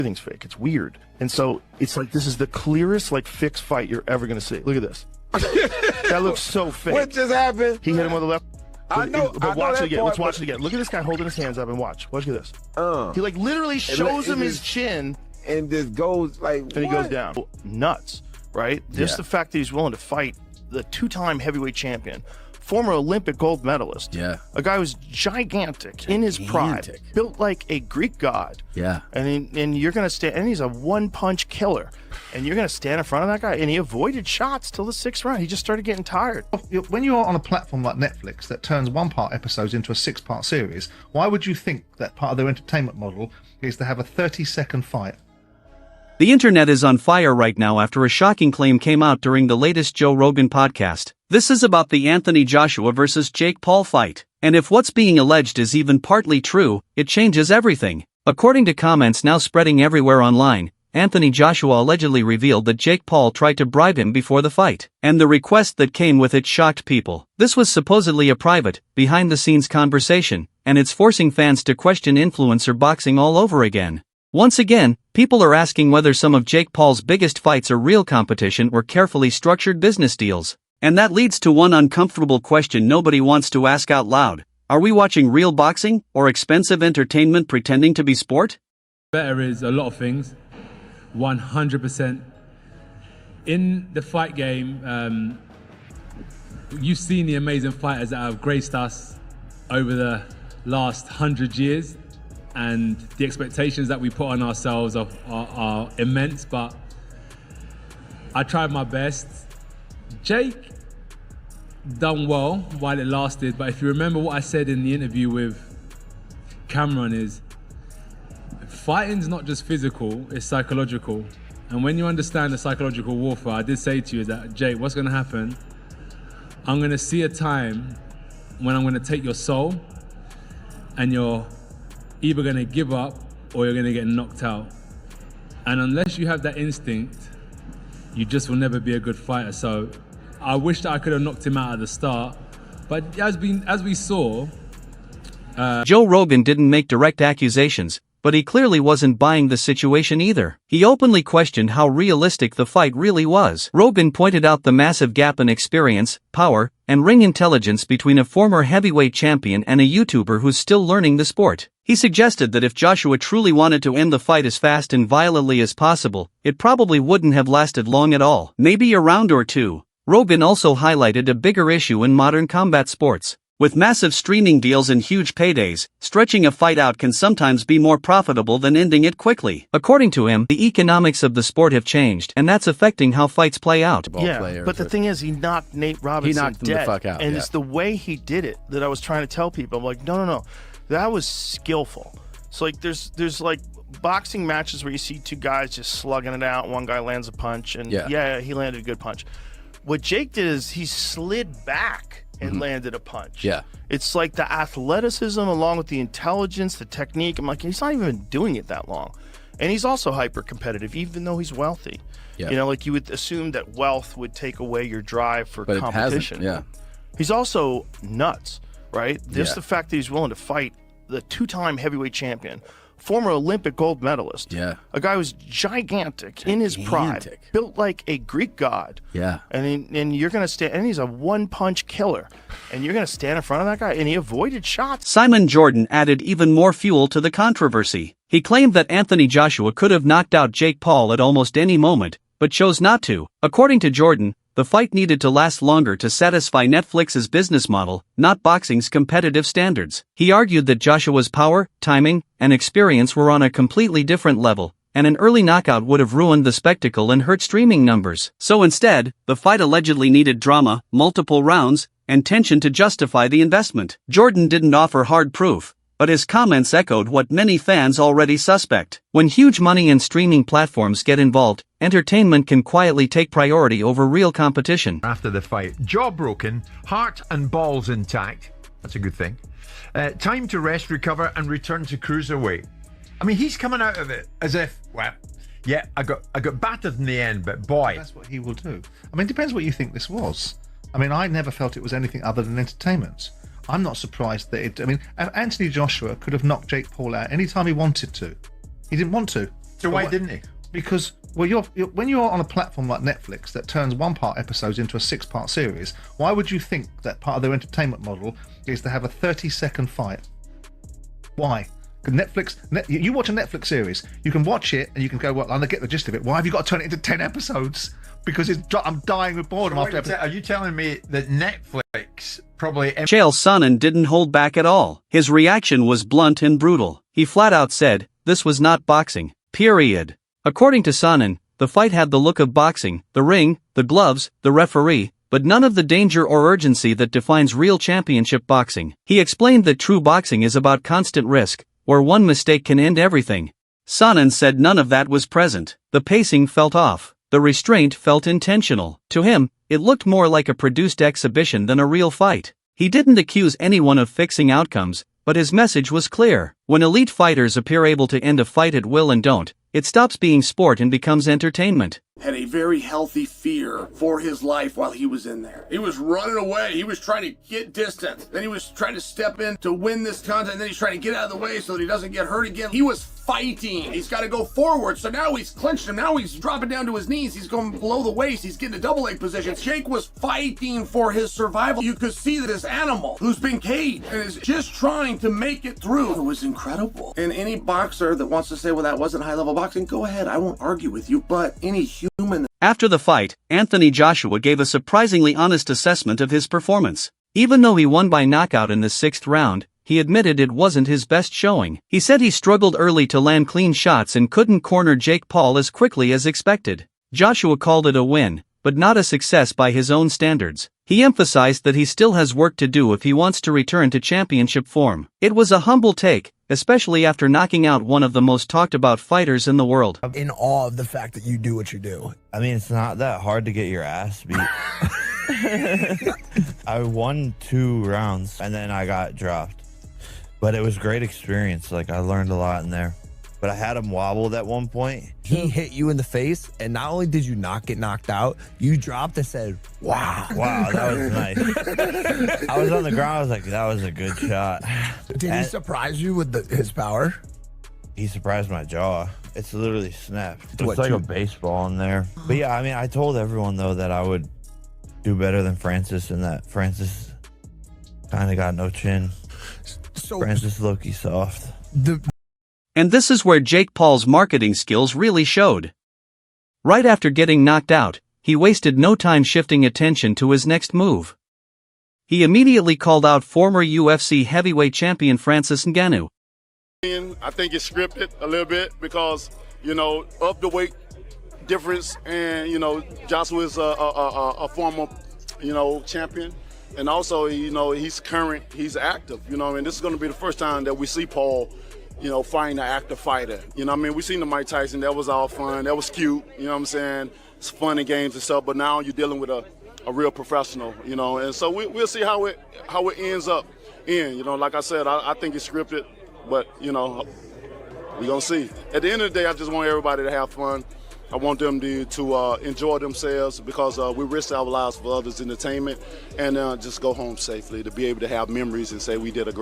everything's fake. It's weird. And so it's like this is the clearest like fixed fight you're ever gonna see. Look at this. That looks so fake. What just happened? He hit him with a left. I know. But watch it again. Part, Let's watch it again. Look at this guy holding his hands up and watch. Watch this. He like literally shows him his chin. And just goes like, and he goes down. Nuts, right? Just the fact that he's willing to fight the two-time heavyweight champion, former Olympic gold medalist. Yeah. A guy who's gigantic in his pride, built like a Greek god. Yeah. And you're gonna stand, and he's a one-punch killer, and you're gonna stand in front of that guy, and he avoided shots till the 6th round. He just started getting tired. When you're on a platform like Netflix that turns one-part episodes into a 6-part series, why would you think that part of their entertainment model is to have a 30-second fight? The internet is on fire right now after a shocking claim came out during the latest Joe Rogan podcast. This is about the Anthony Joshua versus Jake Paul fight. And if what's being alleged is even partly true, it changes everything. According to comments now spreading everywhere online, Anthony Joshua allegedly revealed that Jake Paul tried to bribe him before the fight. And the request that came with it shocked people. This was supposedly a private, behind-the-scenes conversation, and it's forcing fans to question influencer boxing all over again. Once again, people are asking whether some of Jake Paul's biggest fights are real competition or carefully structured business deals. And that leads to one uncomfortable question nobody wants to ask out loud. Are we watching real boxing or expensive entertainment pretending to be sport? Better is a lot of things. 100%. In the fight game, you've seen the amazing fighters that have graced us over the last 100 years. And the expectations that we put on ourselves are immense, but I tried my best. Jake done well while it lasted, but if you remember what I said in the interview with Cameron is, fighting's not just physical, it's psychological. And when you understand the psychological warfare, I did say to you that, Jake, what's gonna happen? I'm gonna see a time when I'm gonna take your soul and you're either going to give up or you're going to get knocked out. And unless you have that instinct, you just will never be a good fighter. So I wish that I could have knocked him out at the start. But as we saw... Joe Rogan didn't make direct accusations, but he clearly wasn't buying the situation either. He openly questioned how realistic the fight really was. Rogan pointed out the massive gap in experience, power, and ring intelligence between a former heavyweight champion and a YouTuber who's still learning the sport. He suggested that if Joshua truly wanted to end the fight as fast and violently as possible, it probably wouldn't have lasted long at all, maybe a round or two. Rogan also highlighted a bigger issue in modern combat sports. With massive streaming deals and huge paydays, stretching a fight out can sometimes be more profitable than ending it quickly. According to him, the economics of the sport have changed, and that's affecting how fights play out. Yeah, but the thing is, he knocked Nate Robinson He knocked him the fuck out. And it's the way he did it that I was trying to tell people. I'm like, no. That was skillful. So like there's like boxing matches where you see two guys just slugging it out, one guy lands a punch, and he landed a good punch. What Jake did is he slid back and landed a punch. Yeah. It's like the athleticism along with the intelligence, the technique. I'm like, he's not even doing it that long. And he's also hyper competitive, even though he's wealthy. Yeah. You know, like you would assume that wealth would take away your drive for competition. It hasn't. He's also nuts, right? Just the fact that he's willing to fight the two-time heavyweight champion, former Olympic gold medalist. Yeah. A guy who's gigantic in his pride, built like a Greek god. Yeah. And you're going to stand, and he's a one-punch killer. And you're going to stand in front of that guy, and he avoided shots. Simon Jordan added even more fuel to the controversy. He claimed that Anthony Joshua could have knocked out Jake Paul at almost any moment, but chose not to. According to Jordan, the fight needed to last longer to satisfy Netflix's business model, not boxing's competitive standards. He argued that Joshua's power, timing, and experience were on a completely different level, and an early knockout would have ruined the spectacle and hurt streaming numbers. So instead, the fight allegedly needed drama, multiple rounds, and tension to justify the investment. Jordan didn't offer hard proof, but his comments echoed what many fans already suspect. When huge money and streaming platforms get involved, entertainment can quietly take priority over real competition. After the fight, jaw broken, heart and balls intact. That's a good thing. Time to rest, recover, and return to cruiserweight. I mean, he's coming out of it as if, well, yeah, I got battered in the end, but boy. That's what he will do. I mean, it depends what you think this was. I mean, I never felt it was anything other than entertainment. I'm not surprised that Anthony Joshua could have knocked Jake Paul out anytime he wanted to. He didn't want to. So why didn't he? Because well, when you're on a platform like Netflix that turns one-part episodes into a 6-part series, why would you think that part of their entertainment model is to have a 30-second fight? Why? Because you watch a Netflix series, you can watch it and you can go, well, I get the gist of it. Why have you got to turn it into 10 episodes? Because I'm dying with boredom after episode. Are you telling me that Netflix probably... Chael Sonnen didn't hold back at all. His reaction was blunt and brutal. He flat out said, "This was not boxing. Period." According to Sonnen, the fight had the look of boxing, the ring, the gloves, the referee, but none of the danger or urgency that defines real championship boxing. He explained that true boxing is about constant risk, where one mistake can end everything. Sonnen said none of that was present. The pacing felt off. The restraint felt intentional. To him, it looked more like a produced exhibition than a real fight. He didn't accuse anyone of fixing outcomes, but his message was clear. When elite fighters appear able to end a fight at will and don't, it stops being sport and becomes entertainment. Had a very healthy fear for his life while he was in there. He was running away. He was trying to get distance. Then he was trying to step in to win this contest. And then he's trying to get out of the way so that he doesn't get hurt again. He was fighting. He's got to go forward. So now he's clinched him. Now he's dropping down to his knees. He's going below the waist. He's getting a double leg position. Jake was fighting for his survival. You could see that this animal who's been caged and is just trying to make it through. It was incredible. And any boxer that wants to say, well, that wasn't high level boxing, go ahead. I won't argue with you. But any human... After the fight, Anthony Joshua gave a surprisingly honest assessment of his performance. Even though he won by knockout in the 6th round, he admitted it wasn't his best showing. He said he struggled early to land clean shots and couldn't corner Jake Paul as quickly as expected. Joshua called it a win, but not a success by his own standards. He emphasized that he still has work to do if he wants to return to championship form. It was a humble take, especially after knocking out one of the most talked about fighters in the world. I'm in awe of the fact that you do what you do. I mean, it's not that hard to get your ass beat. I won 2 rounds and then I got dropped. But it was a great experience. Like, I learned a lot in there. But I had him wobbled at one point. He hit you in the face, and not only did you not get knocked out, you dropped and said, wow. Wow, that was nice. I was on the ground. I was like, that was a good shot. Did he surprise you with his power? He surprised my jaw. It's literally snapped. It's What, like a baseball in there. But yeah, I mean, I told everyone, though, that I would do better than Francis and that Francis kind of got no chin. So Francis low-key soft. And this is where Jake Paul's marketing skills really showed. Right after getting knocked out, he wasted no time shifting attention to his next move. He immediately called out former UFC heavyweight champion Francis Ngannou. I think it's scripted a little bit because, you know, of the weight difference, and, you know, Joshua is a former, you know, champion. And also, you know, he's current, he's active, you know, and this is going to be the first time that we see Paul, you know, fighting an active fighter. You know what I mean? We seen the Mike Tyson, that was all fun, that was cute, you know what I'm saying? It's fun and games and stuff, but now you're dealing with a real professional, you know, and so we'll see how it ends up you know, like I said, I think it's scripted, but, you know, we're going to see. At the end of the day, I just want everybody to have fun. I want them to enjoy themselves because we risk our lives for others' entertainment, and just go home safely, to be able to have memories and say we did a great